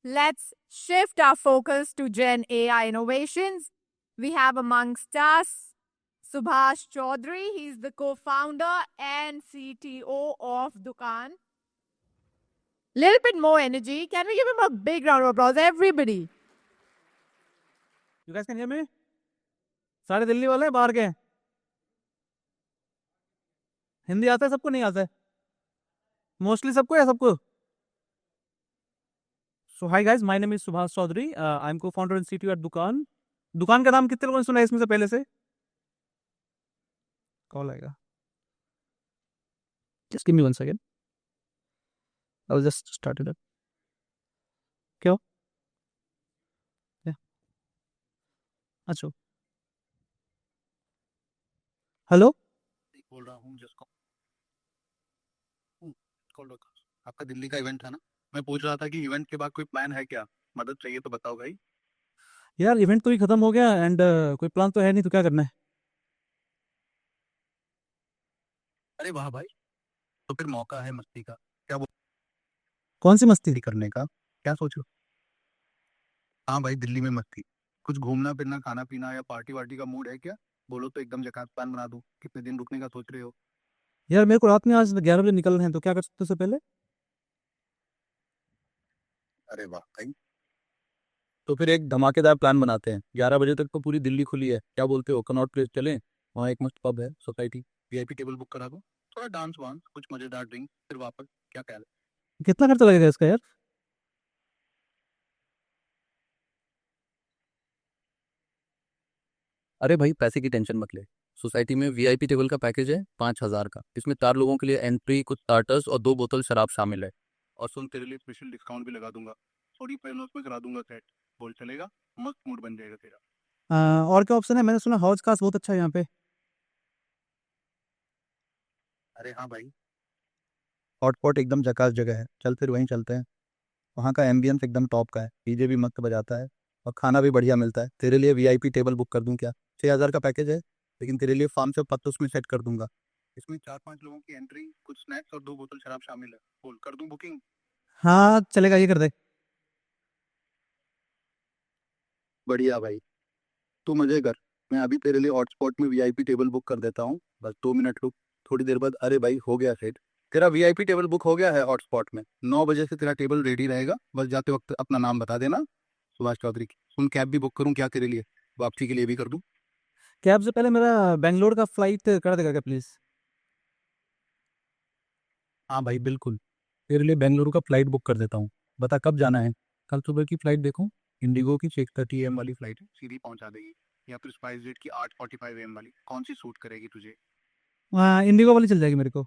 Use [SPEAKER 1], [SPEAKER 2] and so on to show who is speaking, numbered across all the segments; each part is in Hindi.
[SPEAKER 1] Let's shift our focus to Gen AI innovations. We have amongst us Subhash Chaudhary. He's the co-founder and CTO of Dukaan. Little bit more energy. Can we give him a big round of applause, everybody?
[SPEAKER 2] You guys can hear me? सारे दिल्ली वाले हैं, बाहर के हैं? हिंदी आता है सबको, नहीं आता है? मोस्टली सबको या सबको? So hi guys, my name is Subhash Chaudhary. I'm co-founder and CTO at दुकान. दुकान का नाम कितने लोगों ने सुना है इसमें से पहले से? कॉल आएगा. Just give me 1 second. I'll just start it up. क्यों? अच्छा. हेलो.
[SPEAKER 3] बोल रहा हूँ जिसको आपका दिल्ली का इवेंट था ना, मैं पूछ रहा था कि इवेंट के बाद कोई प्लान है क्या? मदद चाहिए तो बताओ भाई।
[SPEAKER 2] यार इवेंट तो ही खत्म हो गया एंड कोई प्लान तो है नहीं, तो क्या करना है?
[SPEAKER 3] अरे वाह भाई, तो फिर मौका है मस्ती का। क्या
[SPEAKER 2] कौन सी मस्ती?
[SPEAKER 3] करने का क्या सोचो? हाँ भाई, दिल्ली में मस्ती, कुछ घूमना फिरना, खाना पीना या पार्टी वार्टी का मूड है क्या? बोलो तो एकदम झकास प्लान बना दूं। कितने दिन रुकने का सोच रहे हो?
[SPEAKER 2] यार मेरे को रात में आज 11 बजे निकलना है, तो क्या कर सकते हो उससे पहले?
[SPEAKER 3] अरे वाह भाई, तो फिर एक धमाकेदार प्लान बनाते हैं। 11 बजे तक तो पूरी दिल्ली खुली है, क्या बोलते हो? कनॉट प्लेस चलें, वहाँ एक मस्त पब है, सोसाइटी, वीआईपी टेबल बुक करा दो, थोड़ा डांस वांस, कुछ मजेदार ड्रिंक, फिर वापस। क्या ख्याल है?
[SPEAKER 2] कितना खर्चा लगेगा इसका यार?
[SPEAKER 4] अरे भाई, पैसे की टेंशन मत ले। सोसाइटी में वीआईपी टेबल का पैकेज है 5,000 का। इसमें 4 लोगों के लिए एंट्री, कुछ स्टार्टर्स और 2 बोतल शराब शामिल है।
[SPEAKER 3] और सुन, तेरे लिए स्पेशल डिस्काउंट भी लगा दूंगा, थोड़ी पहले उसमें करा दूंगा सेट। बोल चलेगा, मस्त मूड बन जाएगा तेरा।
[SPEAKER 2] और क्या ऑप्शन है? मैंने सुना हौज खास बहुत अच्छा है यहाँ पे.
[SPEAKER 3] अरे हाँ भाई, हॉटपॉट एकदम झकास जगह है, चल फिर वहीं चलते हैं। वहाँ का एम्बियंस एकदम टॉप का है, डीजे भी मस्त बजाता है और खाना भी बढ़िया मिलता है। तेरे लिए वीआईपी टेबल बुक कर दूं क्या? 6,000 का पैकेज है, लेकिन तेरे लिए फार्म से पत्ता उसमें सेट कर दूंगा। इसमें 4-5 लोगों की एंट्री, कुछ स्नैक्स और 2 बोतल शराब शामिल है। बोल, कर दूं बुकिंग?
[SPEAKER 2] हाँ चलेगा, ये कर दे.
[SPEAKER 3] बढ़िया भाई, तू मजे कर। मैं अभी तेरे लिए हॉटस्पॉट में वीआईपी टेबल बुक कर देता हूँ, बस 2 मिनट रुक। थोड़ी देर बाद, अरे भाई हो गया सेट, तेरा वीआईपी टेबल बुक हो गया है हॉटस्पॉट में। 9 बजे से तेरा टेबल रेडी रहेगा, बस जाते वक्त अपना नाम बता देना, सुभाष चौधरी की। सुन, कैब भी बुक करूँ क्या तेरे लिए? वापसी के लिए भी कर दूँ?
[SPEAKER 2] कैब से पहले मेरा बेंगलोर का फ्लाइट कर देगा क्या प्लीज़?
[SPEAKER 3] हाँ भाई बिल्कुल, तेरे लिए बेंगलुरु का फ्लाइट बुक कर देता हूँ। बता कब जाना है? कल सुबह की फ्लाइट देखो, इंडिगो की 6:30 AM वाली फ्लाइट है, सीधी पहुंचा देगी। या फिर स्पाइस जेट की 8:45 AM वाली, कौन सी सूट करेगी तुझे?
[SPEAKER 2] वहाँ इंडिगो वाली चल जाएगी मेरे को.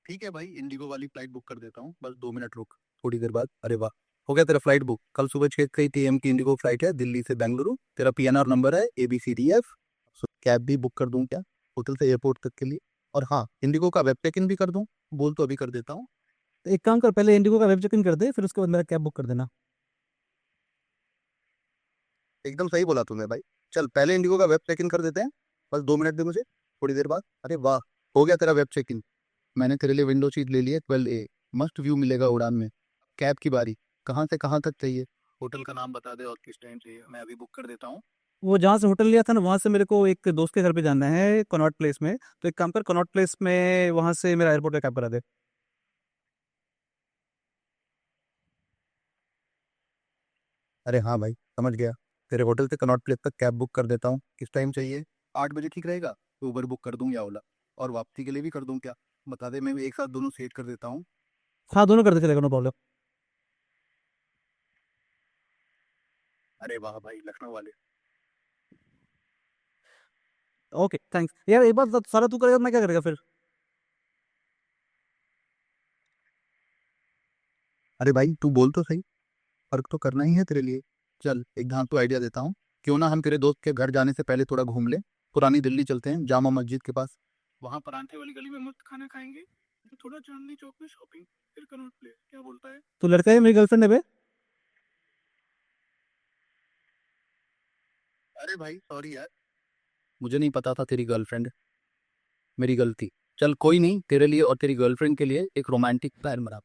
[SPEAKER 3] ठीक है भाई, इंडिगो वाली फ्लाइट बुक कर देता हूँ, बस 2 मिनट रुक। थोड़ी देर बाद, अरे वाह, हो गया तेरा फ्लाइट बुक। कल सुबह 6:30 AM की इंडिगो फ्लाइट है दिल्ली से बेंगलुरु। तेरा PNR नंबर है ABCDF। कैब भी बुक कर दूँ क्या, होटल से एयरपोर्ट तक के लिए? और हाँ, इंडिगो का वेब चेक इन भी कर दूँ? बोल तो अभी कर देता हूँ।
[SPEAKER 2] तो एक काम कर, पहले इंडिगो का वेब चेक इन कर दे, फिर उसके बाद मेरा कैब बुक कर देना.
[SPEAKER 3] एकदम सही बोला तूने भाई, चल पहले इंडिगो का वेब चेक इन कर देते हैं। बस 2 मिनट दे मुझे, थोड़ी देर बाद। अरे वाह, हो गया तेरा वेब चेक इन। मैंने तेरे लिए विंडो सीट ले ली है 12A, मस्त व्यू मिलेगा उड़ान में। कैब की बारी, कहाँ से कहाँ तक चाहिए? होटल का नाम बता दे और किस टाइम चाहिए, मैं अभी बुक कर देता हूँ।
[SPEAKER 2] वो जहाँ से होटल लिया था ना, वहाँ से मेरे को एक दोस्त के घर पे जाना है कनॉट प्लेस में. तो एक काम कर, कनॉट प्लेस में वहाँ से मेरा एयरपोर्ट का कैब करा दे.
[SPEAKER 3] अरे हाँ भाई, समझ गया। तेरे होटल से कनॉट प्लेस तक कैब बुक कर देता हूँ, किस टाइम चाहिए? 8 बजे ठीक रहेगा? ऊबर बुक कर दूँ या ओला? और वापसी के लिए भी कर दूँ क्या? बता दे, मैं एक साथ दोनों सेट कर देता हूँ।
[SPEAKER 2] हाँ दोनों कर दे, चलेगा, नो प्रॉब्लम.
[SPEAKER 3] अरे वाह भाई, लखनऊ वाले।
[SPEAKER 2] ओके थैंक्स यार. एक बात बता, सारा तू करेगा तो मैं क्या करेगा फिर?
[SPEAKER 3] अरे भाई तू बोल तो सही, फर्क तो करना ही है तेरे लिए। चल एक धांसू आइडिया देता हूँ, क्यों ना हम तेरे दोस्त के घर जाने से पहले थोड़ा घूम ले। पुरानी दिल्ली चलते हैं, जामा मस्जिद के पास, वहाँ परांठे वाली गली में मस्त खाना खाएंगे, फिर थोड़ा चांदनी चौक में शॉपिंग, फिर कनॉट प्लेस। क्या बोलता है?
[SPEAKER 2] तू लड़का है, मेरी गर्लफ्रेंड है बे.
[SPEAKER 3] अरे भाई सॉरी यार, मुझे नहीं पता था तेरी गर्लफ्रेंड, मेरी गलती। चल कोई नहीं, तेरे लिए और तेरी गर्लफ्रेंड के लिए एक रोमांटिक प्लान बना।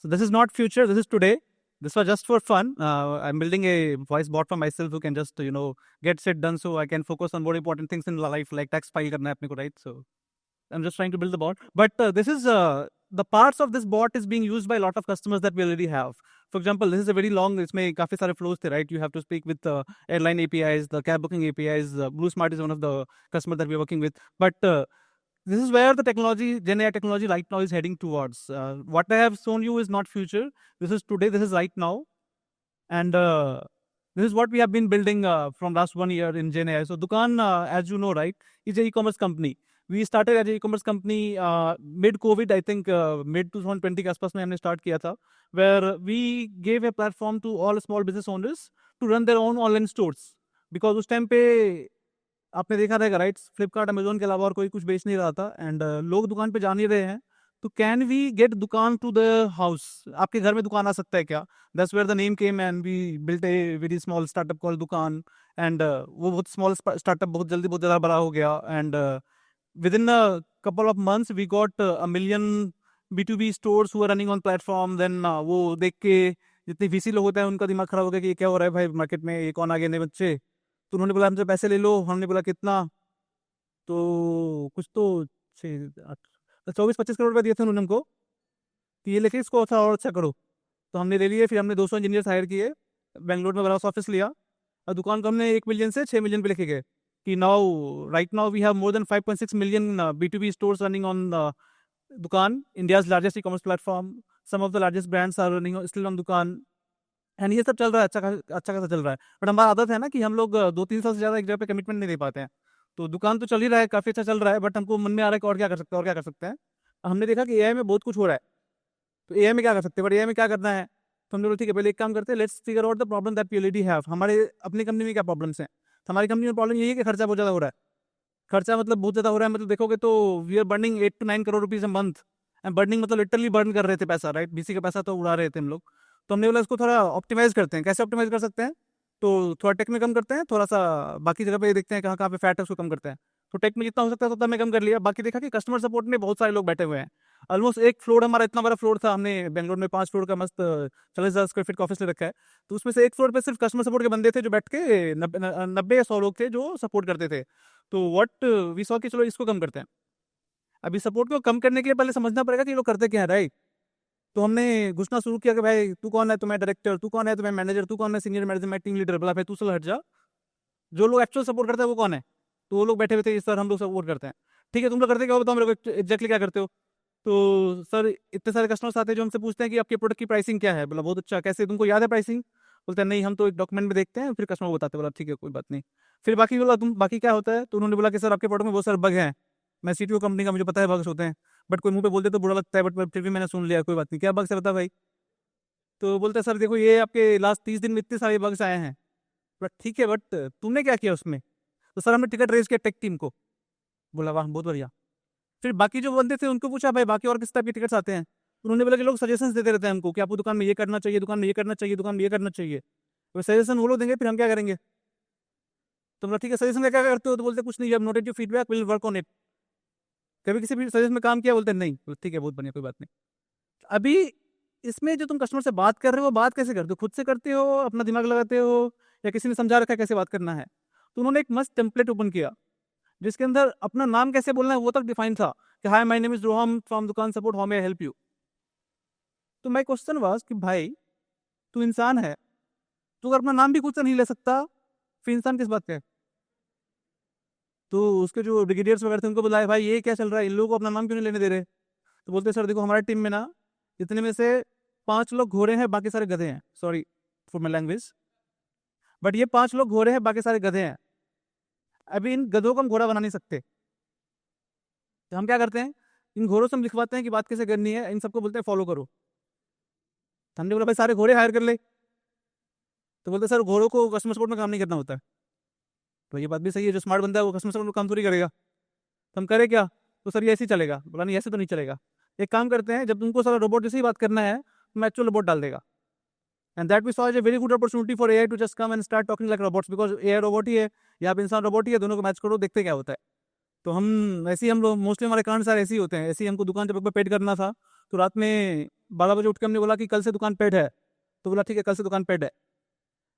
[SPEAKER 2] So this is not future, this is today. This was just for fun. I'm building a voice bot for myself who can just, get shit done so I can focus on more important things in life, like tax file karna hai apne ko, right? So I'm just trying to build the bot. But this is the parts of this bot is being used by a lot of customers that we already have. For example, this is a very long, इसमें काफी सारे flows थे, right? You have to speak with the airline APIs, the cab booking APIs. Blue Smart is one of the customers that we're working with. But this is where the technology, Gen AI technology right now is heading towards. What I have shown you is not future. This is today, this is right now. And this is what we have been building from last 1 year in Gen AI. So Dukaan, as you know, right, is an e-commerce company. We started as an e-commerce company mid-COVID, I think mid-2020 के आसपास में हमने start किया था, where we gave a platform to all small business owners to run their own online stores. Because उस टाइम पे आपने देखा रहेगा, राइट, फ्लिपकार्ट अमेजोन के अलावा और कोई कुछ बेच नहीं रहा था, एंड लोग दुकान पे जा नहीं रहे हैं. तो can we get Dukaan to the house, आपके घर में दुकान आ सकता है क्या? That's where the name came, and we built a very small startup called Dukaan. And वो बहुत स्मॉल स्टार्टअप बहुत जल्दी बहुत ज़्यादा बड़ा हो गया. And within a couple of months we got 1 million B2B stores who are running on platform. Then वो देख के जितने VC लोग होते हैं उनका दिमाग खराब हो गया कि ये क्या हो रहा है भाई मार्केट में, ये कौन आ गए नए बच्चे. तो उन्होंने बोला हमसे पैसे ले लो. हमने बोला कितना? तो कुछ तो 24-25 करोड़ रुपए दिए थे उन्होंने हमको कि ये लेके इसको अच्छा और अच्छा करो. तो हमने ले लिए. फिर हमने 200 इंजीनियर्स हायर किए, बेंगलोर में बड़ा ऑफिस लिया, और दुकान को हमने 1 million से 6 million पे लेके गए. कि right now we have more than 5.6 million B2B stores running on Dukaan, India's largest e-commerce platform. Some of the largest brands are running still on Dukaan. And ये सब चल रहा है, अच्छा खासा चल रहा है. बट हमारा आदत है ना कि हम लोग 2-3 साल से ज़्यादा एक जगह पे कमिटमेंट नहीं दे पाते हैं. तो दुकान तो चल ही रहा है, काफ़ी अच्छा चल रहा है, बट हमको मन में आ रहा है कि और क्या कर सकते हैं, और क्या कर सकते हैं. हमने देखा कि AI में बहुत कुछ हो रहा है, तो AI में क्या कर सकते हैं, बट AI में क्या करना है. तो हमने बोला ठीक है, पहले एक काम करते हैं, let's figure out the problem that we already have. हमारे अपनी कंपनी में क्या प्रॉब्लम्स हैं. तो हमारी कंपनी में प्रॉब्लम यही है कि खर्चा बहुत ज़्यादा हो रहा है. खर्चा मतलब बहुत ज़्यादा हो रहा है, मतलब देखोगे तो we are burning 8 to 9 crore rupees a month. And burning मतलब लिटरली बर्न कर रहे थे पैसा, राइट. VC का पैसा तो उड़ा रहे थे हम लोग. तो हमने बोला इसको थोड़ा ऑप्टिमाइज करते हैं. कैसे ऑप्टिमाइज कर सकते हैं? तो थोड़ा टेक में कम करते हैं, थोड़ा सा बाकी जगह पे देखते हैं कहाँ कहाँ पे फैट है उसको कम करते हैं. तो टेक में जितना हो सकता है उतना हमने कम कर लिया. बाकी देखा कि कस्टमर सपोर्ट में बहुत सारे लोग बैठे हुए हैं. ऑलमोस्ट एक फ्लोर, हमारा इतना बड़ा फ्लोर था, हमने बेंगलोर में 5 फ्लोर का मस्त 40,000 स्क्वायर फीट का ऑफिस ले रखा है. तो उसमें से एक फ्लोर पे सिर्फ कस्टमर सपोर्ट के बंदे थे जो बैठ के 90 या 100 लोग थे जो सपोर्ट करते थे. तो व्हाट वी सॉ कि चलो इसको कम करते हैं. अभी सपोर्ट को कम करने के लिए पहले समझना पड़ेगा कि ये लोग करते क्या है, राइट. तो हमने घुसना शुरू किया कि भाई तू कौन है, तो मैं डायरेक्टर, तू कौन है, तो मैं मैनेजर, तू कौन है, सीनियर मैनेजर, मैं टीम लीडर. बोला भाई तू चल हट जा, जो लोग एक्चुअल सपोर्ट करते हैं वो कौन है. तो वो लोग बैठे हुए थे, सर हम लोग सपोर्ट करते हैं. ठीक है, तुम लोग करते क्या हो बताओ मेरे को, एग्जैक्टली क्या करते हो. तो सर इतने सारे कस्टमर्स आते हैं जो हमसे पूछते हैं कि आपके प्रोडक्ट की प्राइसिंग क्या है. बोला बहुत अच्छा, कैसे, तुमको याद है प्राइसिंग? बोलते हैं नहीं, हम तो एक डॉक्यूमेंट में देखते हैं फिर कस्टमर को बताते हैं. बोला ठीक है कोई बात नहीं. फिर बाकी बोला तुम बाकी क्या होता है. तो उन्होंने बोला कि सर आपके प्रोडक्ट में बहुत सारे बग हैं. मैं CTO कंपनी का, मुझे पता है बग्स होते हैं, बट कोई मुंह पे बोलते तो बुरा लगता है, बट फिर भी मैंने सुन लिया, कोई बात नहीं. क्या बग्स है बता भाई. तो बोलते हैं सर देखो ये आपके लास्ट 30 दिन में इतने सारे बग्स आए हैं. बट ठीक है, बट तुमने क्या किया उसमें. तो सर हमने टिकट रेज किया टेक टीम को. बोला वाह बहुत बढ़िया. फिर बाकी जो बंदे थे उनको पूछा भाई बाकी और किस टाइप के टिकट्स आते हैं. उन्होंने बोला कि लोग सजेशंस देते रहते हैं हमको कि आपको दुकान में ये करना चाहिए, दुकान में ये करना चाहिए, दुकान में ये करना चाहिए. तो सजेशन वो लोग देंगे, फिर हम क्या करेंगे. तो बोला ठीक है, सजेशन क्या करते हो. तो बोलते कुछ नहीं, जब noted your feedback will work on it. कभी किसी भी सजेशन में काम किया. बोलते नहीं. ठीक है बहुत बढ़िया, कोई बात नहीं. अभी इसमें जो तुम कस्टमर से बात कर रहे हो, बात कैसे करते हो, खुद से करते हो, अपना दिमाग लगाते हो, या किसी ने समझा रखा है कैसे बात करना है. तो उन्होंने एक मस्त टेम्पलेट ओपन किया जिसके अंदर अपना नाम कैसे बोलना है वो तक डिफाइन था कि hi my name is Roham from Dukaan support, how may I help you. तो माय क्वेश्चन वाज कि भाई तू इंसान है, तू अगर अपना नाम भी खुद से नहीं ले सकता फिर इंसान किस बात का है. तो उसके जो ब्रिगेडियर्स वगैरह थे उनको बुलाया, भाई ये क्या चल रहा है, इन लोगों को अपना नाम क्यों नहीं लेने दे रहे. तो बोलते सर देखो हमारी टीम में ना इतने में से 5 लोग घोड़े हैं, बाकी सारे गधे हैं. Sorry for my language, but ये 5 लोग घोड़े हैं, बाकी सारे गधे हैं. अभी इन गधों को हम घोड़ा बना नहीं सकते. तो हम क्या करते हैं, इन घोड़ों से हम लिखवाते हैं कि बात कैसे करनी है, इन सबको बोलते हैं फॉलो करो. तो हमने बोला भाई सारे घोड़े हायर कर ले. तो बोलते सर घोड़ों को कस्टमर सपोर्ट में काम नहीं करना होता है. तो ये बात भी सही है, जो स्मार्ट बंदा है वो कस्टमर सपोर्ट में काम थोड़ी करेगा. तो हम करें क्या. तो सर ये ऐसे ही चलेगा. बोला नहीं ऐसे तो नहीं चलेगा. एक काम करते हैं, जब तुमको सारा रोबोट जैसे ही बात करना है तो एक्चुअल रोबोट डाल देगा. And that we saw as a very good opportunity for AI to just come and start talking like robots, because AI robot ही है या आप इंसान रोबोट ही है, दोनों को मैच करो देखते क्या होता है. तो हम ऐसे ही, हम लोग मोस्टली हमारे कांड सारे ऐसे ही होते हैं. ऐसे ही हमको दुकान जब पेड करना था तो रात में 12 बजे उठ के हमने बोला कि कल से दुकान पेड है, तो बोला ठीक है कल से दुकान पेड है।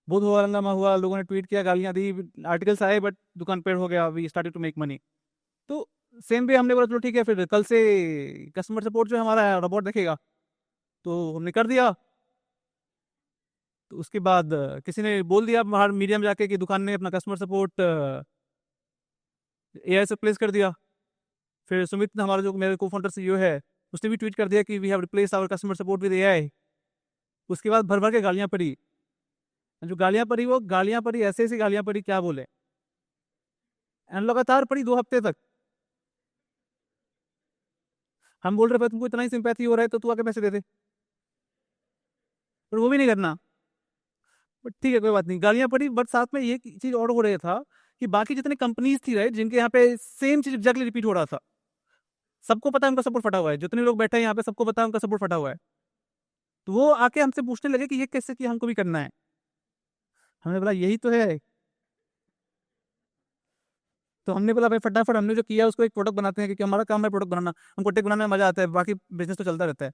[SPEAKER 2] बहुत हुआ हंगामा हुआ, लोगों ने ट्वीट किया, गालियां दी, आर्टिकल्स आए, बट दुकान पेड हो गया, we started to make money. तो सेम वे हमने बोला चलो ठीक है फिर कल से कस्टमर सपोर्ट जो है हमारा रोबोट देखेगा, तो हमने कर दिया। तो उसके बाद किसी ने बोल दिया बाहर मीडिया में जाके कि दुकान ने अपना कस्टमर सपोर्ट एआई से रिप्लेस कर दिया। फिर सुमित ने, हमारा जो मेरे को फाउंडर सीईओ है, उसने भी ट्वीट कर दिया कि we have replace our customer support with AI. उसके बाद भर भर के गालियां पड़ी। जो गालियां पड़ी वो गालियां पड़ी, ऐसे ऐसी गालियां पड़ी क्या बोले, एंड लगातार पड़ी 2 हफ्ते तक। हम बोल रहे भाई तुमको इतना ही सिंपैथी हो रहा है तो तू आके पैसे दे दे, पर वो भी नहीं करना। बट ठीक है कोई बात नहीं, गालियां पड़ी, बट साथ में ये चीज और हो रहा था कि बाकी जितने कंपनीज थी राइट, जिनके यहाँ पे सेम चीज एग्जैक्टली रिपीट हो रहा था, सबको पता है उनका सपोर्ट फटा हुआ है, जितने लोग बैठे हैं यहाँ पे सबको पता है उनका सपोर्ट फटा हुआ है। तो वो आके हमसे पूछने लगे कि ये कैसे कि हमको भी करना है। हमने बोला यही तो है। तो हमने बोला भाई फटाफट हमने जो किया उसको एक प्रोडक्ट बनाते हैं, क्योंकि हमारा काम है प्रोडक्ट बनाना, हमको टेक बनाने में मजा आता है, बाकी बिजनेस तो चलता रहता है।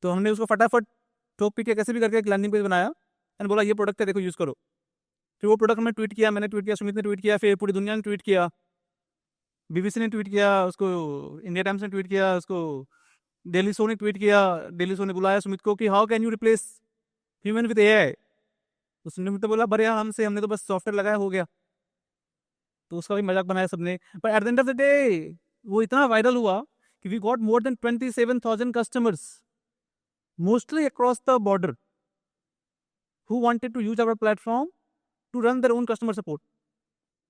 [SPEAKER 2] तो हमने उसको फटाफट ठोक पी के कैसे भी करके एक लैंडिंग पेज बनाया एंड बोला ये प्रोडक्ट है देखो यूज़ करो। फिर वो प्रोडक्ट में ट्वीट किया, मैंने ट्वीट किया, सुमित ने ट्वीट किया, फिर पूरी दुनिया ने ट्वीट किया, बीबीसी ने ट्वीट किया उसको, इंडिया टाइम्स ने ट्वीट किया उसको, डेली शो ने ट्वीट किया, डेली शो ने बुलाया सुमित को कि how can you replace human with AI. तो सुमित ने बोला बढ़िया, हमसे, हमने तो बस सॉफ्टवेयर लगाया हो गया। तो उसका भी मजाक बनाया सबने, पर at the end of the day वो इतना वायरल हुआ कि we got more than 27,000 customers mostly across the border who wanted to use our platform to run their own customer support।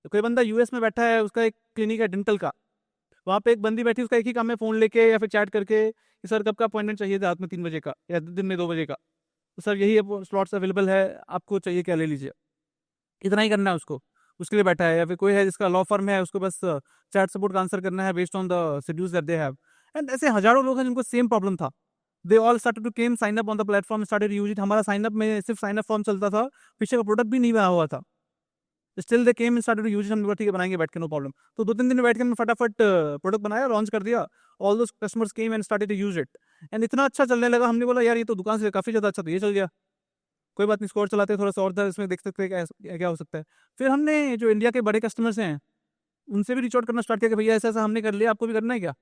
[SPEAKER 2] तो कोई बंदा यूएस में बैठा है, उसका एक क्लिनिक है डेंटल का, वहाँ पे एक बंदी बैठी, उसका एक ही काम है फ़ोन लेके या फिर चैट करके कि सर कब का अपॉइंटमेंट चाहिए था, रात में 3 बजे का या दिन में 2 बजे का, तो सर यही स्लॉट्स अवेलेबल है, आपको चाहिए क्या ले लीजिए। इतना ही करना है उसको, उसके लिए बैठा है। या फिर कोई है जिसका लॉ फर्म है, उसको बस चैट सपोर्ट का आंसर करना है based on the schedules that they have. And ऐसे हजारों लोग हैं जिनको सेम प्रॉब्लम था। They all started to came sign up on the platform, started use it. हमारा साइन अप में सिर्फ साइन अप फॉर्म चलता था, पीछे का प्रोडक्ट भी नहीं बना हुआ था। Still they came started to use it. हमने बोला ठीक है बनाएंगे बैठ के, नो प्रॉब्लम। तो 2-3 दिन में बैठ के हमने फटाफट प्रोडक्ट बनाया, लॉन्च कर दिया। All those customers came and started to use it, and इतना अच्छा चलने लगा, हमने बोला यार ये तो दुकान से काफी ज्यादा अच्छा, तो ये चल गया, कोई बात नहीं, स्कोर चलाते थोड़ा सा और था इसमें, देख सकते हैं क्या हो सकता है। फिर हमने जो इंडिया के बड़े कस्टमर्स हैं उनसे भी रीच आउट करना स्टार्ट किया कि भैया ऐसा ऐसा हमने कर लिया, आपको भी करना है क्या।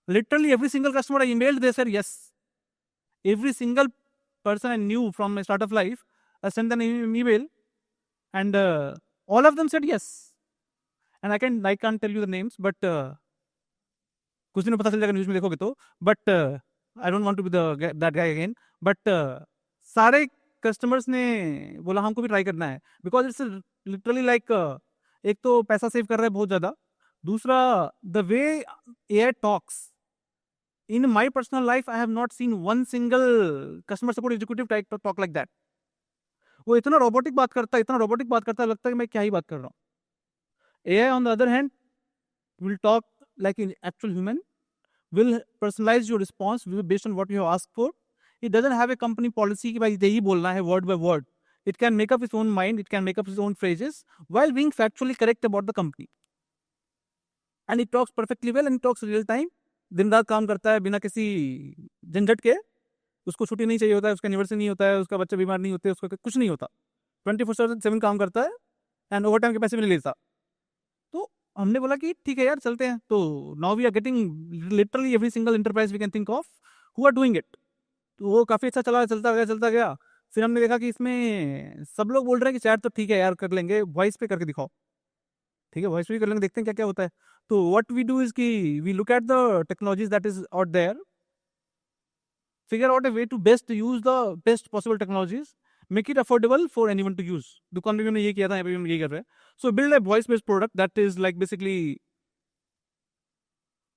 [SPEAKER 2] Literally every single customer I emailed, they said yes. Every single person I knew from my startup life, I sent them an email, and all of them said yes. And I can't tell you the names, but कुछ दिन में पता चल जाएगा न्यूज में देखोगे तो, but I don't want to be that guy again, but सारे कस्टमर्स ने बोला हमको भी ट्राई करना है, बिकॉज इट्स लिटरली लाइक, एक तो पैसा सेव कर रहा है बहुत ज्यादा, दूसरा the way AI talks, in my personal life I have not seen one single customer support executive talk like that। वो इतना रोबोटिक बात करता है, इतना रोबोटिक बात करता है, लगता है कि मैं क्या ही बात कर रहा हूँ। AI on the other hand will talk like an actual human, will personalize your response based on what you have asked for। It doesn't have a company policy कि भाई यही बोलना है word by word। It can make up its own mind, it can make up its own phrases while being factually correct about the company, and it talks perfectly well and it talks real time। दिन रात काम करता है बिना किसी झंझट के, उसको छुट्टी नहीं चाहिए होता है, उसका एनिवर्सरी नहीं होता है, उसका बच्चा बीमार नहीं होते, उसका कुछ नहीं होता, 24/7 काम करता है, एंड ओवर टाइम के पैसे भी नहीं लेता। तो हमने बोला कि ठीक है यार चलते हैं। तो now we are getting literally every single enterprise we can think of who are doing it. तो वो काफ़ी अच्छा चला, चलता गया। फिर हमने देखा कि इसमें सब लोग बोल रहे हैं कि चैट तो ठीक है यार कर लेंगे, वॉइस पे करके दिखाओ। ठीक है वॉइस पे भी कर लेंगे, देखते हैं क्या क्या होता है। तो व्हाट वी डू इज कि we look at the technologies that is out there, figure out a way to best use the best possible technologies, make it affordable for anyone to use. Dukaan में भी हमने ये किया था, यहाँ पे भी हम यही कर रहे हैं। So build a voice based product that is like basically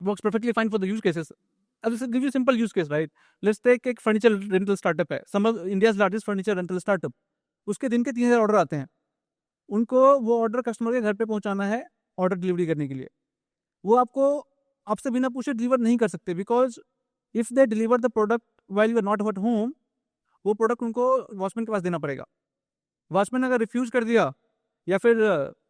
[SPEAKER 2] works perfectly fine for the use cases. अब give you simple use case right, let's take एक फर्नीचर रेंटल स्टार्टअप है, some of India's largest furniture rental startup. उसके दिन के 3000 ऑर्डर आते हैं, उनको वो ऑर्डर कस्टमर के घर पे पहुंचाना है ऑर्डर डिलीवरी करने के लिए। वो आपको आपसे बिना पूछे डिलीवर नहीं कर सकते, because if they deliver the product while you are not at home, वो प्रोडक्ट उनको वॉचमैन के पास देना पड़ेगा। वॉचमैन अगर रिफ्यूज कर दिया, या फिर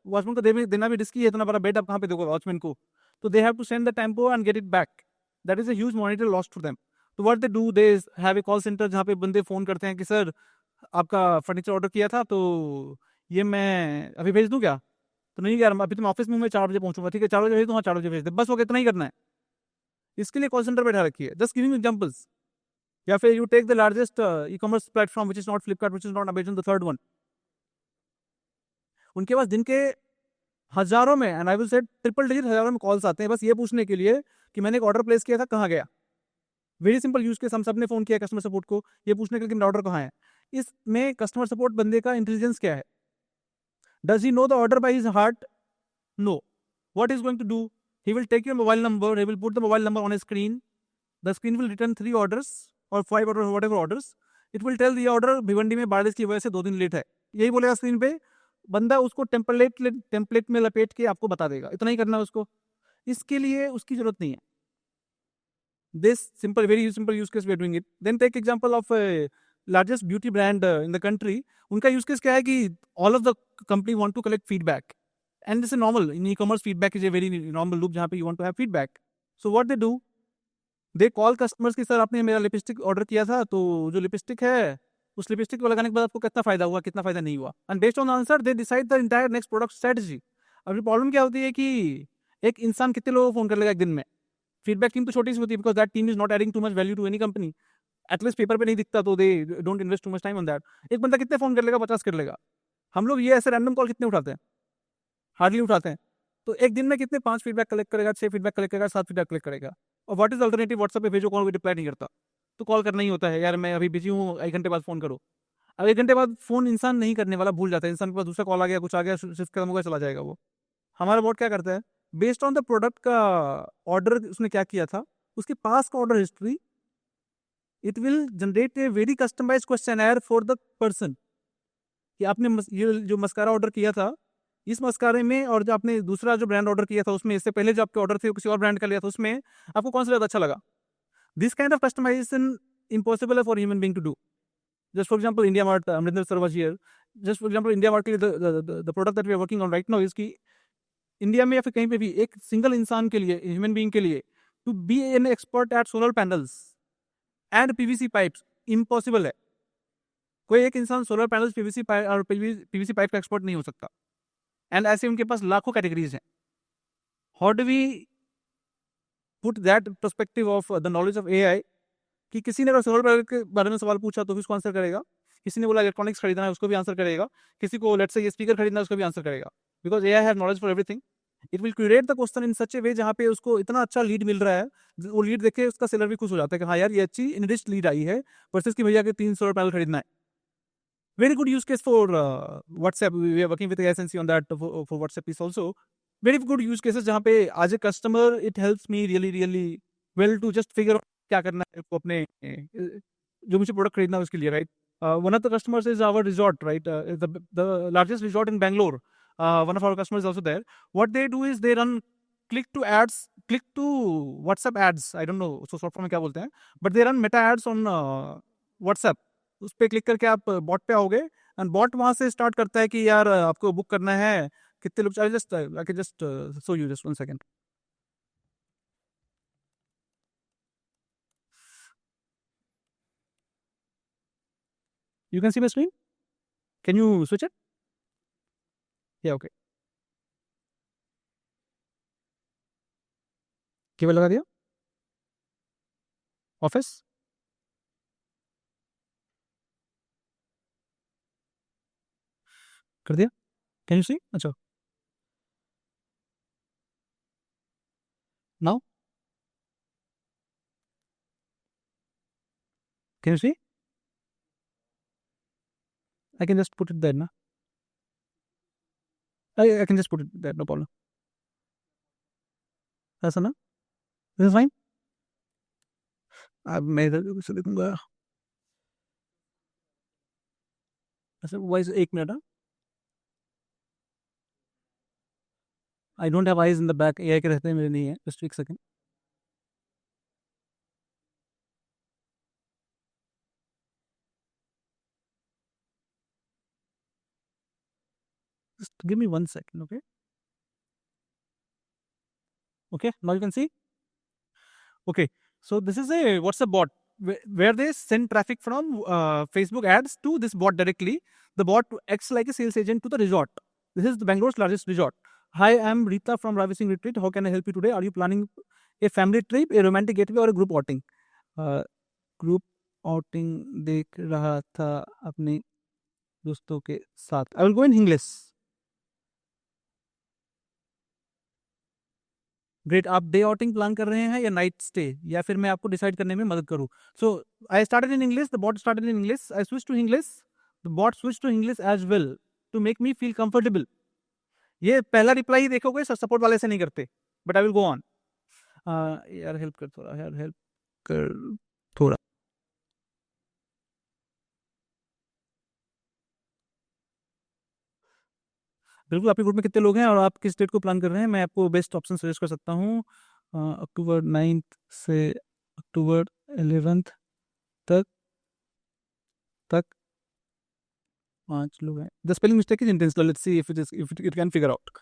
[SPEAKER 2] वॉचमैन को देना भी रिस्की है, इतना बड़ा बेड आप कहाँ पे दोगे वॉचमैन को, तो they have to send the tempo and get it back. That is a huge monetary loss to them. तो what they do, they have a call centre जहाँ पे बंदे फ़ोन करते हैं कि सर आपका फर्नीचर ऑर्डर किया था, तो ये मैं अभी भेज दूँ क्या? तो नहीं यार, अभी तो मैं ऑफिस में हूँ, मैं 4 बजे पहुँचूँगा। ठीक है, 4 बजे भेज दूँ? हाँ, 4 बजे भेज दे। बस वो कितना ही करना है। इसके लिए कॉल सेंटर बैठा रखी है। Just giving examples. या फिर you take the largest e-commerce platform which is not Flipkart, which is not Amazon, the third one. उनके पास दिन के हज़ारों में, and I will say triple digit हज़ारों में कॉल्स आते हैं बस ये पूछने के लिए कि मैंने एक ऑर्डर प्लेस किया था, कहाँ गया? वेरी सिंपल यूज़ केस, हम सबने फ़ोन किया कस्टमर सपोर्ट को, ये पूछने के लिए कि मेरा ऑर्डर कहाँ है? इसमें कस्टमर सपोर्ट बंदे का इंटेलिजेंस क्या है? Does he know the order by his heart? No. What he's going to do? He will take your mobile number, he will put the mobile number on a screen. The screen will return 3 orders or 5 orders, whatever orders. It will tell the order Bhiwandi में बारिश की वजह से 2 दिन लेट है। यही बोलेगा स्क्रीन पे, बंदा उसको टेम्पलेट में लपेट के आपको बता देगा। इतना ही करना है उसको। इसके लिए उसकी जरूरत नहीं है। This simple, very simple use case we are doing it. Then take example of largest beauty brand in the country. उनका use case क्या है कि all of the company want to collect feedback. And this is normal. In e-commerce, feedback is a very normal loop जहाँ पे you want to have feedback. So what they do, they call customers कि सर आपने मेरा लिपस्टिक ऑर्डर किया था, तो जो लिपस्टिक है उस लिपस्टिक को लगाने के बाद आपको कितना फायदा हुआ, कितना फायदा नहीं हुआ, and based on answer they decide the entire next product strategy. अभी प्रॉब्लम क्या होती है कि एक इंसान कितने लोगों को फोन कर लेगा एक दिन में? फीडबैक टीम तो छोटी सी होती है, because that team is not adding too much value to any company. At least paper पे नहीं दिखता, तो they don't invest too much time on that. एक बंदा कितने फोन कर लेगा? 50 कर लेगा। हम लोग ये ऐसे रैंडम कॉल कितने उठाते हैं? हार्डली उठाते हैं। तो एक दिन में कितने 5 फीडबैक कलेक्ट करेगा, 6 फीडबैक कलेक्ट करेगा, 7 फीडबैक कलेक्ट करेगा। और व्हाट इज अल्टरनेटिव? व्हाट्सएप पे भेजो, कॉल रिप्लाई नहीं करता, तो कॉल करना ही होता है, यार मैं अभी बिजी हूँ, 1 घंटे बाद फोन करो। अब 1 घंटे बाद फोन इंसान नहीं करने वाला, भूल जाता है। इंसान के पास दूसरा कॉल आ गया, कुछ आ गया, शिफ्ट खत्म हो गया, चला जाएगा वो। हमारा बॉट क्या करता है? बेस्ड ऑन द प्रोडक्ट का ऑर्डर उसने क्या किया था, उसके पास का order history, it will generate a very customised questionnaire for the person कि आपने ये जो मस्कारा ऑर्डर किया था, इस मस्कारे में और जो आपने दूसरा जो ब्रांड ऑर्डर किया था उसमें, इससे पहले जो आपके ऑर्डर थे किसी और ब्रांड का लिया था, उसमें आपको कौन सा ज़्यादा अच्छा लगा? This kind of customization impossible है for human being to do. Just for example India Mart, Amarinder sir was here. Just for example India Mart के लिए the product that we are working on right now is कि इंडिया में या फिर कहीं पे भी एक सिंगल इंसान के लिए, ह्यूमन बीइंग के लिए, to be an expert at solar panels and PVC pipes impossible है। कोई एक इंसान सोलर पैनल्स, पीवीसी पाइप और पीवीसी पाइप का एक्सपर्ट नहीं हो सकता। एंड ऐसे उनके पास लाखों कैटेगरीज हैं। How do we put that perspective of the knowledge of AI कि किसी ने अगर सोलर पैनल के बारे में सवाल पूछा तो भी उसको आंसर करेगा, किसी ने बोला इलेक्ट्रॉनिक्स खरीदना है उसको भी आंसर करेगा, किसी को लेट्स से ये स्पीकर खरीदना है उसको भी आंसर करेगा, because AI have knowledge for everything. It will create the question in such a way जहाँ पे उसको इतना अच्छा लीड मिल रहा है, वो लीड देख के उसका सेलर भी खुश हो जाता है कि हाँ यार ये अच्छी इनरिच्ड लीड आई है, वर्सेस कि भैया के 3 सोलर पैनल खरीदना है। Very good use case for WhatsApp. We are working with ASNC on that for WhatsApp piece also. Very good use cases जहाँ पे as a customer it helps me really well to just figure out क्या करना है को अपने जो मुझे प्रोडक्ट खरीदना है उसके लिए, right? One of the customers is our resort, right? The largest resort in Bangalore. One of our customers is also there. What they do is they run click to WhatsApp ads. I don't know so short form में क्या बोलते हैं, but they run meta ads on WhatsApp. उस पर क्लिक करके आप बॉट पे आओगे एंड बॉट वहां से स्टार्ट करता है कि यार आपको बुक करना है, कितने लोग चाहिए। Just I can just show you just 1 second. You can see my screen, can you switch it? या ओके, केबल लगा दिया, ऑफिस कर दिया, कैन यू सी? अच्छा, now can you see? I can just put it there, na? I can just put it there, no problem. ऐसा ना? This is fine. अब मैं इधर से देखूंगा। अच्छा, voice 1 minute. I don't have eyes in the back, AI के रहते हैं, मेरे नहीं है। Just 1 second. Just give me 1 second, okay? Okay, now you can see. Okay, so this is a WhatsApp bot. where they send traffic from Facebook ads to this bot directly. The bot acts like a sales agent to the resort. This is the Bangalore's largest resort. Hi, I'm Rita from Ravi Singh Retreat. How can I help you today? Are you planning a family trip, a romantic getaway, or a group outing? Group outing देख रहा था अपने दोस्तों के साथ. I will go in English. Great. आप डे आउटिंग प्लान कर रहे हैं या नाइट स्टे, या फिर मैं आपको डिसाइड करने में मदद करूं? So I started in English, the bot started in English, I switch to English, the bot switch to English as well to make me feel comfortable. ये पहला रिप्लाई ही देखोगे सपोर्ट वाले से नहीं करते, but I will go on. यार हेल्प कर थोड़ा, यार हेल्प कर थोड़ा. बिल्कुल. आपके ग्रुप में कितने लोग हैं और आप किस डेट को प्लान कर रहे हैं? मैं आपको बेस्ट ऑप्शन सजेस्ट कर सकता हूँ. अक्टूबर 9th से अक्टूबर 11th तक 5 लोग हैं. The spelling mistake is intentional. Let's see if it can figure out.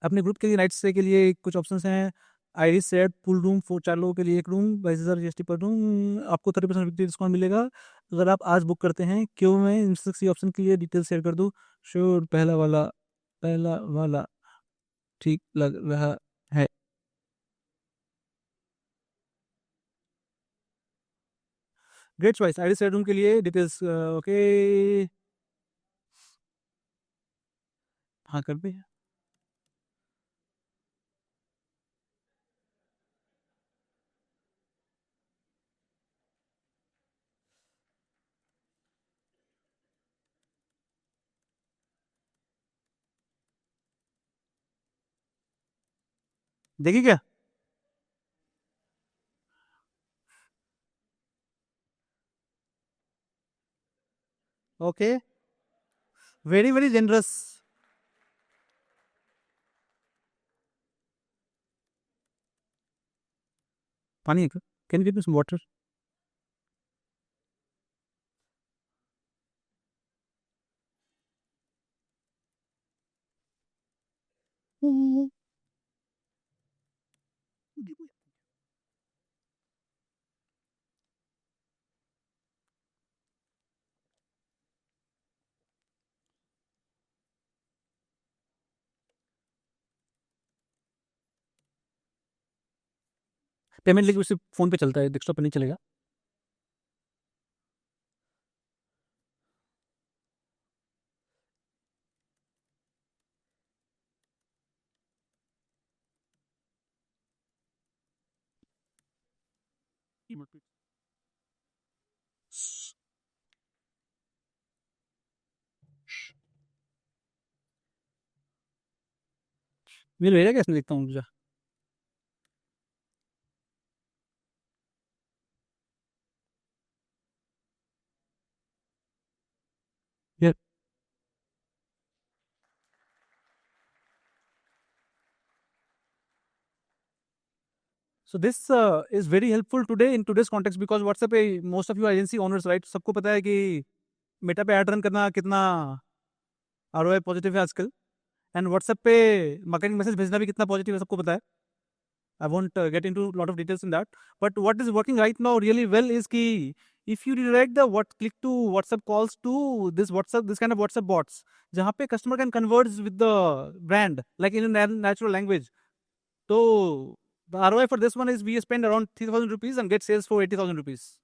[SPEAKER 2] अपने ग्रुप के लिए नाइट स्टे के लिए कुछ ऑप्शंस हैं. आइरिस सेड फुल रूम 4 लोगों के लिए एक रूम 22,000 GST पर रूम. आपको 30% डिस्काउंट मिलेगा अगर आप आज बुक करते हैं. क्यों मैं इन 6 ऑप्शन के लिए डिटेल शेयर कर दूं? श्योर. पहला वाला ठीक लग रहा है. Great choice. Iris said room के लिए डिटेल्स ओके. हाँ कर भी. देखिए क्या. ओके. Very very generous. पानी है क्या? Can you give me some water? Payment link सिर्फ फोन पे चलता है, डेस्कटॉप पे नहीं चलेगा. मेरे भेजा कैसे देखता हूँ तुझा. यार so this is very helpful today in today's context because WhatsApp पे most of you agency owners right, सबको पता है कि मेटा पे ऐड रन करना कितना ROI पॉजिटिव है आजकल. एंड WhatsApp पे मार्केटिंग मैसेज भेजना भी कितना पॉजिटिव है सबको पता है. I won't get into a lot of details in that. But what is working right now really well is कि if you redirect the click to WhatsApp calls to this kind of WhatsApp bots, जहाँ पे customer can converse with the brand like in a natural language. So the ROI for this one is we spend around 3,000 rupees and get sales for 80,000 rupees.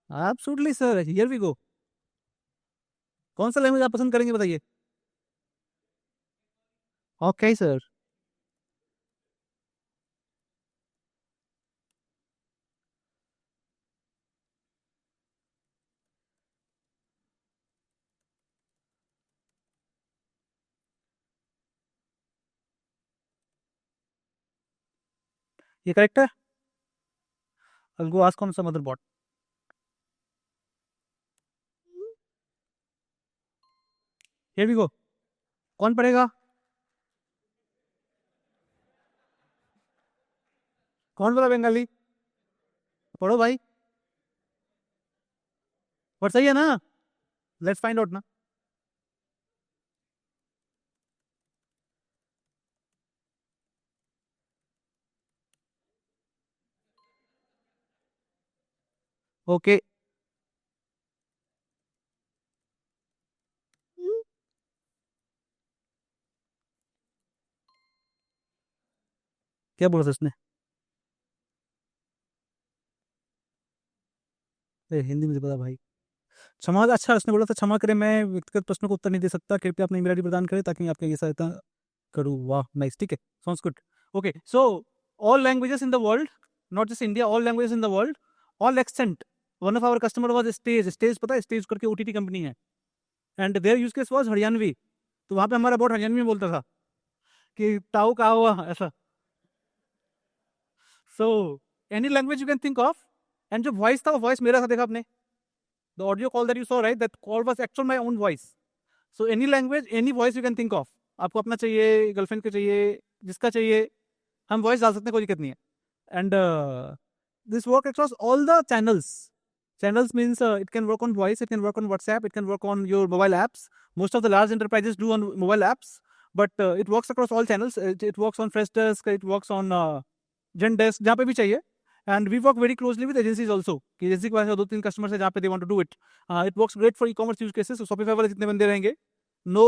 [SPEAKER 2] Absolutely sir. Here we go. कौन सा लैंग्वेज आप पसंद करेंगे बताइए? Okay sir. ये करेक्ट है. I'll go ask on some other bot. Here we go. कौन पढ़ेगा? कौन बोला बंगाली? पढ़ो भाई. पर सही है ना? लेट्स फाइंड आउट ना. ओके क्या बोला था उसने? हिंदी में पता भाई। क्षमा, अच्छा उसने बोला था क्षमा करें मैं व्यक्तिगत प्रश्नों को उत्तर नहीं दे सकता, कृपया अपनी ईमेल आईडी प्रदान करें ताकि मैं आपका ये सहायता करूँ। वाह नाइस, ठीक है, sounds good. Okay so all languages in the world, not just India, all languages in the world, all accent. One of our customer was Stage, Stage पता है, स्टेज करके ओटीटी कंपनी है, and their use case was Haryanvi. तो वहां पे हमारा बहुत हरियाणवी में बोलता था कि ताऊ कहा हुआ ऐसा। So any language you can think of. And जो वॉइस था वो वॉइस मेरा था, देखा आपने, the audio call that you saw right, that call was actual my own voice. So any language, any voice you can think of, आपको अपना चाहिए, गर्लफ्रेंड का चाहिए, जिसका चाहिए, हम वॉइस डाल सकते हैं, कोई दिक्कत नहीं है। And this work across all the channels. Channels means it can work on voice, it can work on WhatsApp, it can work on your mobile apps. Most of the large enterprises do on mobile apps, but it works across all channels. It works on Freshdesk, it works on Zendesk, जहाँ पे भी चाहिए. And we work very closely with agencies also. कि एजेंसी के पास 2-3 customers है जहाँ पे they want to do it. It works great for e-commerce use cases. So Shopify वाले जितने बंदे रहेंगे, no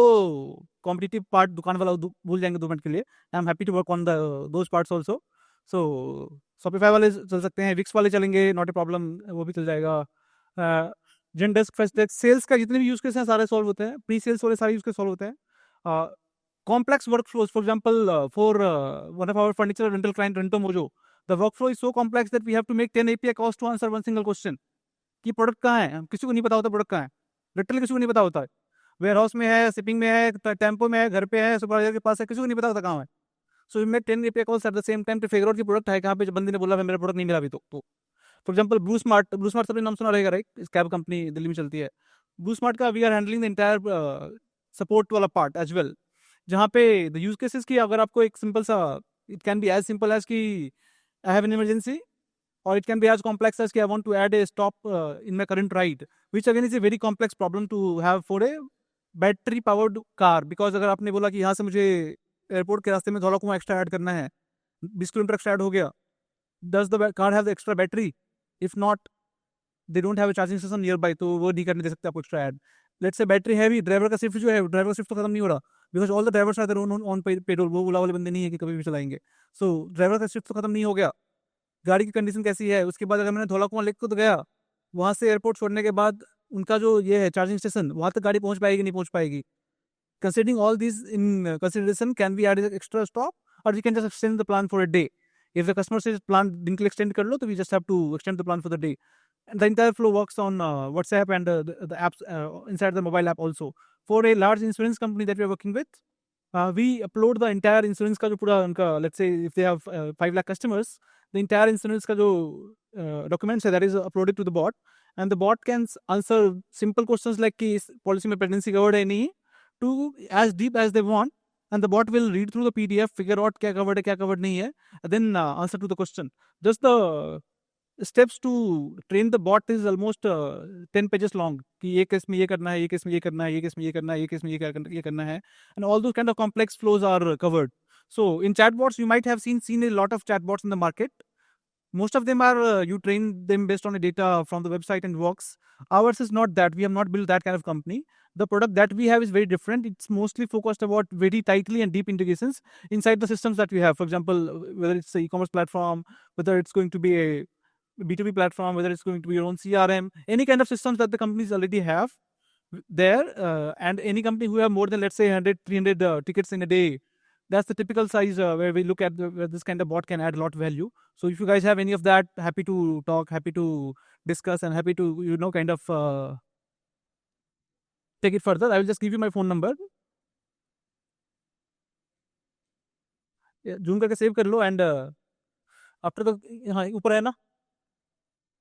[SPEAKER 2] competitive part दुकान वाला भूल जाएंगे 2 मिनट के लिए. I'm happy to work on those parts also. So Shopify वाले चल सकते हैं, विक्स वाले चलेंगे, नॉट ए प्रॉब्लम, वो भी चल जाएगा। जेनडेस्क, फ्रेशडेस्क, सेल्स का जितने भी यूज केस हैं सारे सॉल्व होते हैं, प्री सेल्स वाले सारे यूज केस सॉल्व होते हैं। Complex work flows, for example for one of our furniture rental client Rentomojo, the work flow is so complex that we have to make 10 API calls to answer one single question कि प्रोडक्ट कहाँ है, किसी को नहीं पता होता प्रोडक्ट कहाँ है, लिटरली किसी को नहीं पता होता है, वेयर हाउस में है, शिपिंग में है, टेम्पो में है, घर पे है, सुपरवाइजर के पास है, किसी को नहीं पता होता कहाँ है। So we made 10 API calls at the same time to figure out कि प्रोडक्ट है कहाँ पे, जब बंदे ने बोला मेरा प्रोडक्ट नहीं मिला अभी तो for example blue smart, blue smart सबने नाम सुना रहेगा राइट, इस कैब कंपनी दिल्ली में चलती है। ब्लू स्मार्ट का we are handling the entire support वाला पार्ट एज वेल, जहाँ पे द यूज केसेस की अगर आपको एक सिंपल सा, it can be as simple as कि I have an emergency, or it can be as complex as कि I want to add a stop in my current ride, which again is a very complex problem to have for a battery powered car, because अगर आपने बोला कि यहाँ से मुझे एयरपोर्ट के रास्ते में थोड़ा कुआं एक्स्ट्रा ऐड करना है, 20 किलोमीटर एक्स्ट्रा ऐड हो गया, does the car have the extra battery? If not, they don't have a charging station nearby, तो वो नहीं करने दे सकते आपको extra add. Let's say battery heavy, driver का शिफ्ट जो है, ड्राइवर का शिफ्ट तो खत्म नहीं हो रहा, because all the drivers are there on petrol, वो ओला वाले बंदे नहीं है कि कभी भी चलाएंगे। सो ड्राइवर का शिफ्ट तो खत्म नहीं हो गया, गाड़ी की कंडीशन कैसी है, उसके बाद अगर मैंने धौला कुआं लेकर तो गया, वहाँ से एयरपोर्ट छोड़ने के बाद उनका जो ये है चार्जिंग स्टेशन, वहाँ तक गाड़ी पहुँच पाएगी नहीं पहुँच पाएगी। Considering all this in consideration, can we add extra stop, और we can just extend the plan for a day. If the customer say plan दिन के लिए एक्सटेंड कर लो, तो we just have to extend the plan for the day. And the entire flow works on WhatsApp and the apps inside the mobile app also. For a large insurance company that we are working with, we upload the entire insurance का जो पूरा उनका, let's say if they have 5 lakh customers, the entire insurance का जो documents है that is uploaded to the bot, and the bot can answer simple questions like कि इस policy में pregnancy covered है नहीं, to as deep as they want, and the bot will read through the PDF, figure out क्या covered है क्या covered नहीं है, and then answer to the question. Just the steps to train the bot is almost 10 pages long कि ये केस में ये करना है, ये केस में ये करना है, ये केस में ये करना है, ये केस में ये करना है, and all those kind of complex flows are covered. So in chatbots you might have seen a lot of chatbots in the market. Most of them are you train them based on the data from the website and works. Ours is not that, we have not built that kind of company. The product that we have is very different. It's mostly focused about very tightly and deep integrations inside the systems that we have. For example, whether it's an e-commerce platform, whether it's going to be a B2B platform, whether it's going to be your own CRM, any kind of systems that the companies already have there, and any company who have more than, let's say, 100, 300 tickets in a day, that's the typical size where we look at where this kind of bot can add a lot of value. So if you guys have any of that, happy to talk, happy to discuss, and happy to, kind of take it further. I will just give you my phone number. Zoom करके सेव कर लो, एंड आफ्टर द, हाँ ऊपर है ना,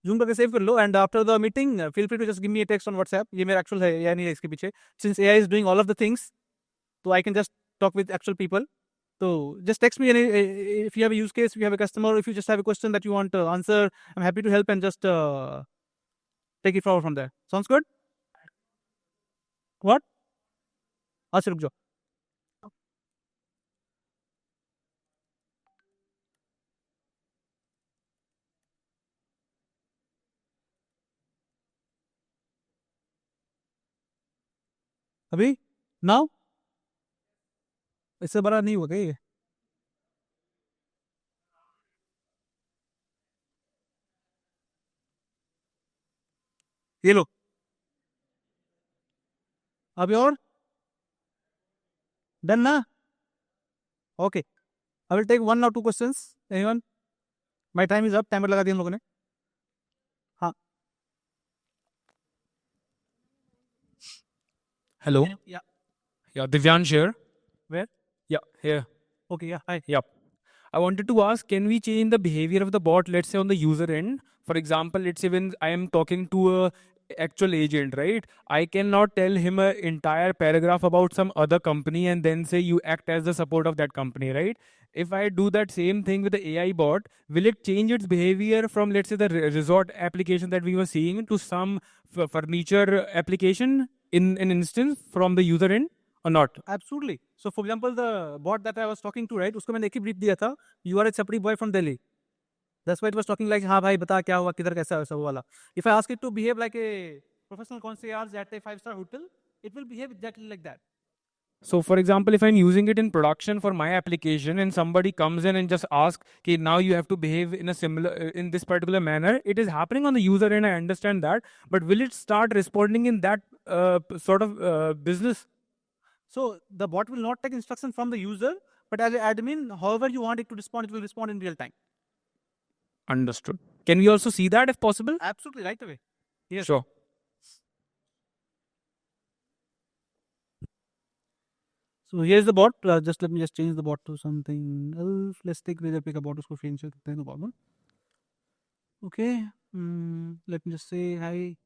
[SPEAKER 2] जूम करके सेव कर लो, and after the meeting feel free to just give me a text on WhatsApp. ये मेरा एक्चुअल है या नहीं है इसके पीछे, since AI is doing all of the things, तो I can just talk with actual people. So just text me if you have a use case, if you have a customer, if you just have a question that you want to answer, I'm happy to help and just take it forward from there. Sounds good? What? अच्छा रुक जाओ। अभी नाउ इससे बड़ा नहीं होगा ये. ये लो. अभी और डन ना. Okay, I will take 1 or 2 questions. Anyone? My time is up. Timer लगा दिया हम लोगों ने. हाँ.
[SPEAKER 5] Hello.
[SPEAKER 2] या.
[SPEAKER 5] Yeah, Divyansh here.
[SPEAKER 2] Where?
[SPEAKER 5] Yeah, here.
[SPEAKER 2] Okay, या. हाय.
[SPEAKER 5] Yep. I wanted to ask, can we change the behavior of the bot, let's say on the user end? For example, let's say when I am talking to a actual agent, right? I cannot tell him an entire paragraph about some other company and then say you act as the support of that company, right? If I do that same thing with the AI bot, will it change its behavior from, let's say, the resort application that we were seeing to some furniture application in an instance from the user end or not?
[SPEAKER 2] Absolutely. So for example, the bot that I was talking to, right, उसको मैंने एक ही brief दिया था. You are a chapri boy from Delhi. That's why it was talking like, हाँ भाई बता क्या हुआ, किधर कैसा वैसा वो वाला. If I ask it to behave like a professional concierge at a 5-star hotel, it will behave exactly like that.
[SPEAKER 5] So, for example, if I'm using it in production for my application and somebody comes in and just asks, okay, now you have to behave in a similar, in this particular manner, it is happening on the user end, I understand that, but will it start responding in that sort of business?
[SPEAKER 2] So the bot will not take instruction from the user, but as an admin, however you want it to respond, it will respond in real time.
[SPEAKER 5] Understood. Can we also see that if possible?
[SPEAKER 2] Absolutely, right away. Yes.
[SPEAKER 5] Sure.
[SPEAKER 2] So here's the bot. Just let me just change the bot to something else. Let's take the replica bot. उसको change करते हैं, no problem. Okay. Let me just say hi.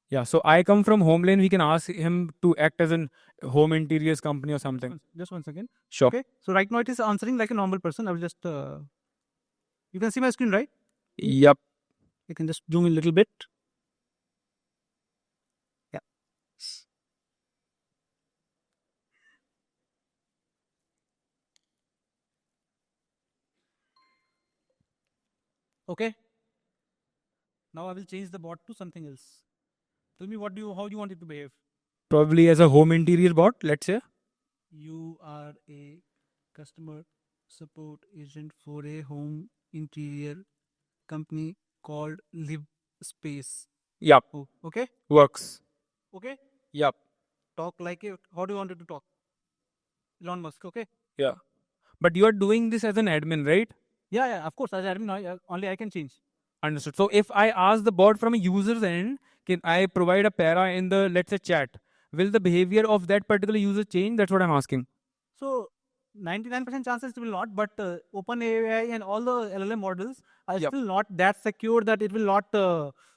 [SPEAKER 5] Yeah, so I come from Homelane. We can ask him to act as an home interiors company or something.
[SPEAKER 2] Just 1 second.
[SPEAKER 5] Sure.
[SPEAKER 2] Okay. So right now it is answering like a normal person. I will just. You can see my screen, right?
[SPEAKER 5] Yep.
[SPEAKER 2] You can just zoom in a little bit. Yeah. Okay. Now I will change the bot to something else. Tell me how do you want it to behave?
[SPEAKER 5] Probably as a home interior bot, let's say.
[SPEAKER 2] You are a customer support agent for a home interior company called Live Space.
[SPEAKER 5] Yep.
[SPEAKER 2] Oh, okay.
[SPEAKER 5] Works.
[SPEAKER 2] Okay.
[SPEAKER 5] Yep.
[SPEAKER 2] Talk like a. How do you want it to talk? Elon Musk. Okay.
[SPEAKER 5] Yeah. But you are doing this as an admin, right?
[SPEAKER 2] Yeah. Of course, as admin, only I can change.
[SPEAKER 5] Understood. So if I ask the bot from a user's end, can I provide a para in the, let's say, chat? Will the behavior of that particular user change? That's what I'm asking.
[SPEAKER 2] So 99% chances it will not, but OpenAI and all the LLM models are
[SPEAKER 5] Yep.
[SPEAKER 2] still not that secure that it will not.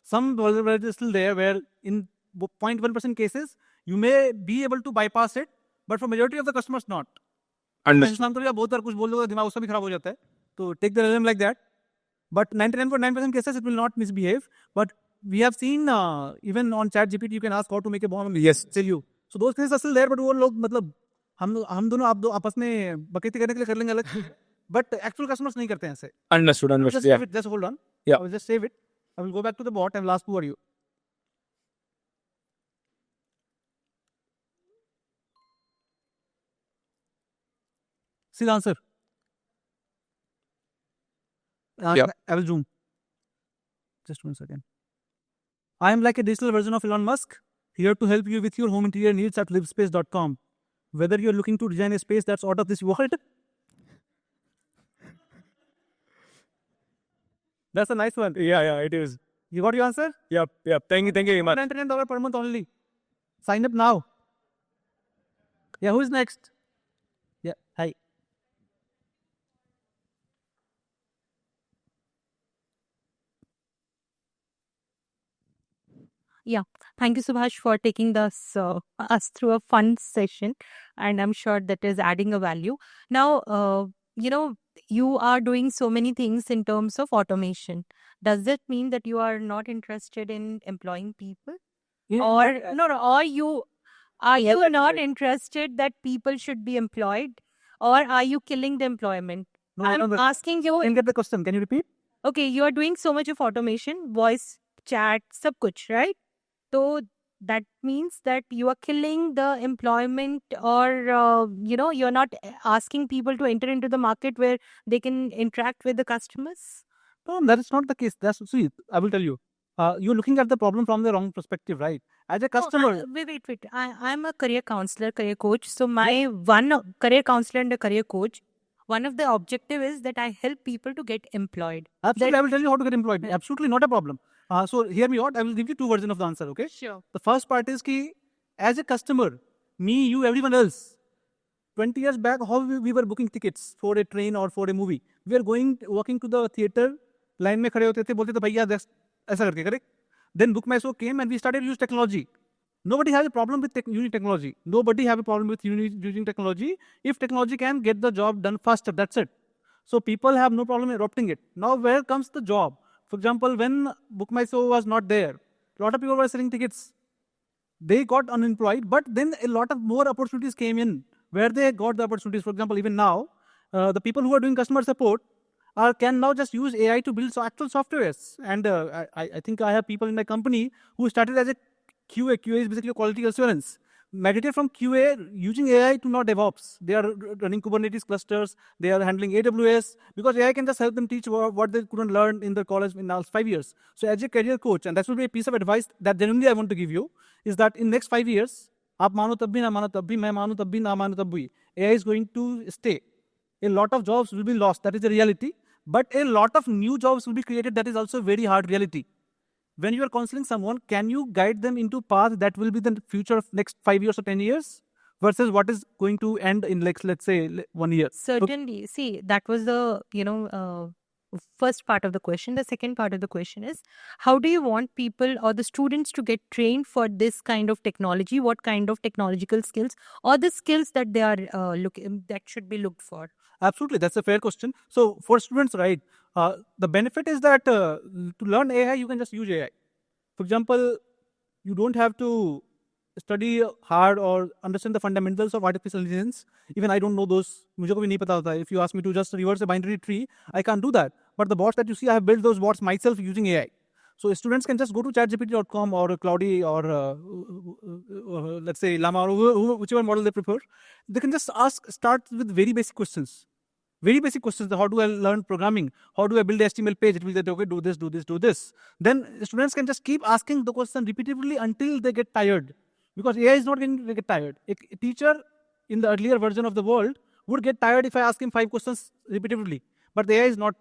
[SPEAKER 2] Some vulnerability is still there where in 0.1% cases you may be able to bypass it, but for majority of the customers not.
[SPEAKER 5] Understood.
[SPEAKER 2] नाम तो भैया बहुत बार कुछ बोल दोगे दिमाग उसका भी खराब हो जाता है. तो take the LLM like that. But 99.9% cases it will not misbehave. But we have seen even on ChatGPT you can ask how to make a bomb.
[SPEAKER 5] Yes.
[SPEAKER 2] Tell you. So those cases are still there, but वो लोग मतलब हम दोनों आप दो आपस में बकैती करने के लिए कर लेंगे अलग. But actual customers नहीं करते हैं ऐसे.
[SPEAKER 5] Understood.
[SPEAKER 2] Just
[SPEAKER 5] Understood.
[SPEAKER 2] save
[SPEAKER 5] Yeah.
[SPEAKER 2] it. Just hold on.
[SPEAKER 5] Yeah.
[SPEAKER 2] I will just save it. I will go back to the bot and will ask who are you. See the answer.
[SPEAKER 5] Yeah.
[SPEAKER 2] I will zoom. Just 1 second. I am like a digital version of Elon Musk, here to help you with your home interior needs at livespace.com. Whether you're looking to design a space that's out of this world. That's a nice one.
[SPEAKER 5] Yeah, it is.
[SPEAKER 2] You got your answer?
[SPEAKER 5] Yep. Thank you very much.
[SPEAKER 2] $99 per month only. Sign up now. Yeah, who is next? Yeah, hi.
[SPEAKER 6] Yeah, thank you, Subhash, for taking us through a fun session, and I'm sure that is adding a value. Now, you are doing so many things in terms of automation. Does that mean that you are not interested in employing people, or no, or you are you not interested that people should be employed, or are you killing the employment?
[SPEAKER 2] No,
[SPEAKER 6] I'm asking you.
[SPEAKER 2] Didn't get the question. Can you repeat?
[SPEAKER 6] Okay, you are doing so much of automation, voice chat, सब कुछ, right? तो that means that you are killing the employment, or you're not asking people to enter into the market where they can interact with the customers.
[SPEAKER 2] No, that is not the case. See, I will tell you. You're looking at the problem from the wrong perspective, right? As a
[SPEAKER 6] No,
[SPEAKER 2] customer,
[SPEAKER 6] wait. I'm a career counselor, career coach. So my one career counselor and a career coach, one of the objective is that I help people to get employed.
[SPEAKER 2] absolutely, I will tell you how to get employed. Absolutely not a problem. So hear me out. I will give you two versions of the answer. Okay.
[SPEAKER 6] Sure.
[SPEAKER 2] The first part is ki, as a customer, me, you, everyone else. 20 years back, how we were booking tickets for a train or for a movie. We are walking to the theater, line में खड़े होते थे, बोलते थे भैया ऐसा करके, correct? Then Book My Show came and we started to use technology. Nobody has a problem with using technology. Nobody have a problem with using technology if technology can get the job done faster. That's it. So people have no problem adopting it. Now where comes the job? For example, when Book My Show was not there, a lot of people were selling tickets. They got unemployed, but then a lot of more opportunities came in where they got the opportunities. For example, even now, the people who are doing customer support can now just use AI to build actual softwares. And I think I have people in my company who started as a QA. QA is basically quality assurance. Migrated from QA using AI to now DevOps. They are running Kubernetes clusters. They are handling AWS because AI can just help them teach what they couldn't learn in the college in the last 5 years. So as a career coach, and that would be a piece of advice that genuinely I want to give you, is that in next 5 years, आप मानो तब भी ना मानो तब भी मैं मानो तब भी ना मानो तब भी AI is going to stay. A lot of jobs will be lost. That is the reality. But a lot of new jobs will be created. That is also a very hard reality. When you are counseling someone, can you guide them into path that will be the future of next 5 years or 10 years versus what is going to end in like, let's say 1 year?
[SPEAKER 6] Certainly. See, that was the, first part of the question. The second part of the question is, how do you want people or the students to get trained for this kind of technology? What kind of technological skills or the skills that they are that should be looked for?
[SPEAKER 2] Absolutely, that's a fair question. So for students, right, the benefit is that to learn AI, you can just use AI. For example, you don't have to study hard or understand the fundamentals of artificial intelligence. Even I don't know those. मुझे को भी नहीं पता होता. If you ask me to just reverse a binary tree, I can't do that. But the bots that you see, I have built those bots myself using AI. So students can just go to chatgpt.com or Cloudy or let's say Llama or whichever model they prefer. They can just start with very basic questions. Very basic questions. How do I learn programming? How do I build a HTML page? It will say, okay, do this, do this, do this. Then students can just keep asking the question repeatedly until they get tired. Because AI is not going to get tired. A teacher in the earlier version of the world would get tired if I ask him 5 questions repeatedly. But the AI is not.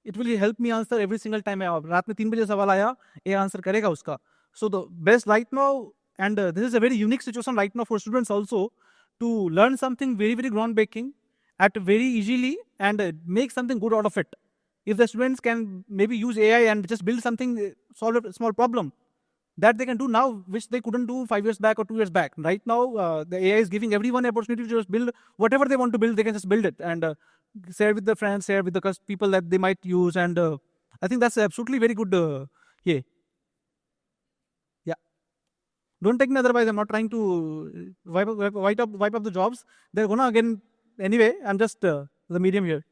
[SPEAKER 2] It will help me answer every single time. रात में 3 बजे सवाल आया, AI answer करेगा उसका. So the best right now, and this is a very unique situation right now for students also, to learn something very, very groundbreaking at very easily and make something good out of it. If the students can maybe use AI and just build something, solve a small problem, that they can do now, which they couldn't do 5 years back or 2 years back. Right now, the AI is giving everyone an opportunity to just build whatever they want to build. They can just build it and share with their friends, share with the people that they might use. And I think that's absolutely very good. Yeah. Don't take me otherwise. I'm not trying to wipe up the jobs. They're gonna again anyway. I'm just the medium here.